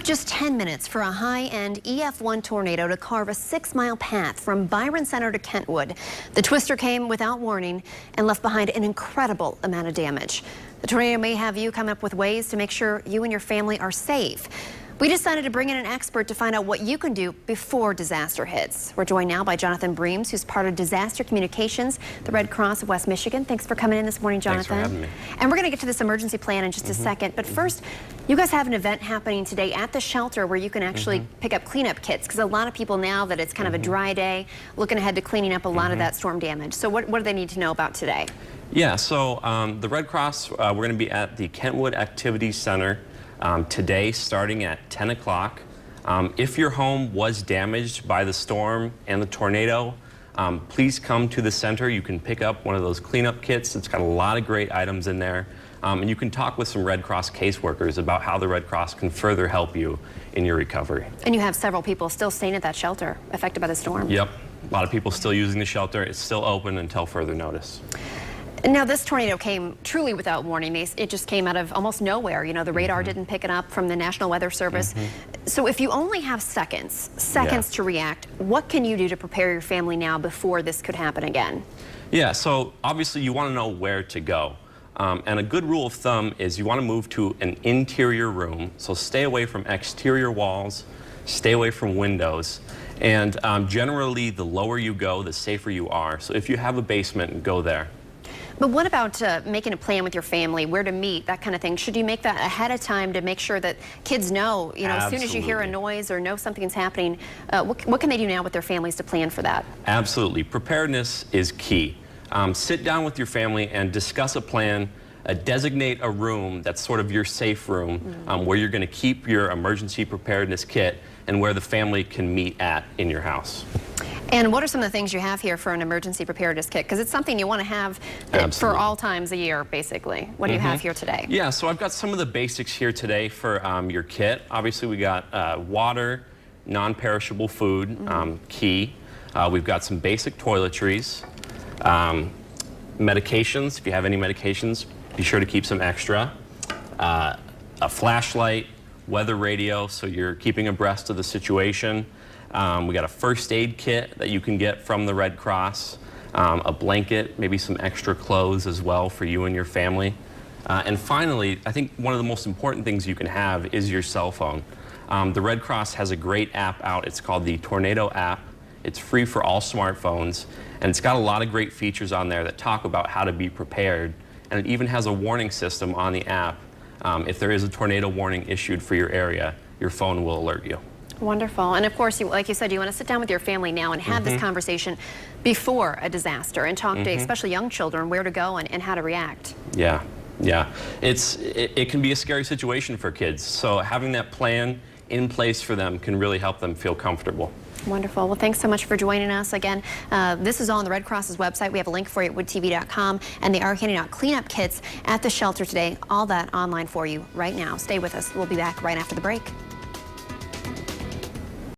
Just 10 minutes for a high-end EF1 tornado to carve a 6-mile path from Byron Center to Kentwood. The twister came without warning and left behind an incredible amount of damage. The tornado may have you come up with ways to make sure you and your family are safe. We decided to bring in an expert to find out what you can do before disaster hits. We're joined now by Jonathan Breams, who's part of Disaster Communications, the Red Cross of West Michigan. Thanks for coming in this morning, Jonathan. Thanks for having me. And we're going to get to this emergency plan in just a second. But first, you guys have an event happening today at the shelter where you can actually pick up cleanup kits, because a lot of people now that it's kind of a dry day, looking ahead to cleaning up a lot of that storm damage. So what do they need to know about today? Yeah, so the Red Cross, we're going to be at the Kentwood Activities Center today starting at 10 o'clock. If your home was damaged by the storm and the tornado, please come to the center. You can pick up one of those cleanup kits. It's got a lot of great items in there. And you can talk with some Red Cross caseworkers about how the Red Cross can further help you in your recovery. And you have several people still staying at that shelter affected by the storm. Yep, a lot of people still using the shelter. It's still open until further notice. Now, this tornado came truly without warning. It just came out of almost nowhere. You know, the radar didn't pick it up from the National Weather Service. So if you only have seconds to react, what can you do to prepare your family now before this could happen again? Yeah, so obviously you want to know where to go. And a good rule of thumb is you want to move to an interior room. So stay away from exterior walls, stay away from windows. And generally, the lower you go, the safer you are. So if you have a basement, go there. But what about making a plan with your family, where to meet, that kind of thing? Should you make that ahead of time to make sure that kids know, you know, as soon as you hear a noise or know something's happening, what can they do now with their families to plan for that? Absolutely. Preparedness is key. Sit down with your family and discuss a plan. Designate a room that's sort of your safe room where you're going to keep your emergency preparedness kit and where the family can meet at in your house. And what are some of the things you have here for an emergency preparedness kit? Because it's something you want to have for all times a year, basically. What do you have here today? Yeah, so I've got some of the basics here today for your kit. Obviously, we got water, non-perishable food, key. We've got some basic toiletries, medications. If you have any medications, be sure to keep some extra. A flashlight, weather radio, so you're keeping abreast of the situation. We got a first aid kit that you can get from the Red Cross, a blanket, maybe some extra clothes as well for you and your family. And finally, I think one of the most important things you can have is your cell phone. The Red Cross has a great app out. It's called the Tornado app. It's free for all smartphones, and it's got a lot of great features on there that talk about how to be prepared. And it even has a warning system on the app. If there is a tornado warning issued for your area, your phone will alert you. Wonderful. And of course, like you said, you want to sit down with your family now and have this conversation before a disaster and talk to especially young children where to go and how to react. Yeah, yeah. It can be a scary situation for kids. So having that plan in place for them can really help them feel comfortable. Wonderful. Well, thanks so much for joining us. Again, this is on the Red Cross's website. We have a link for you at woodtv.com, and they are handing out cleanup kits at the shelter today. All that online for you right now. Stay with us. We'll be back right after the break.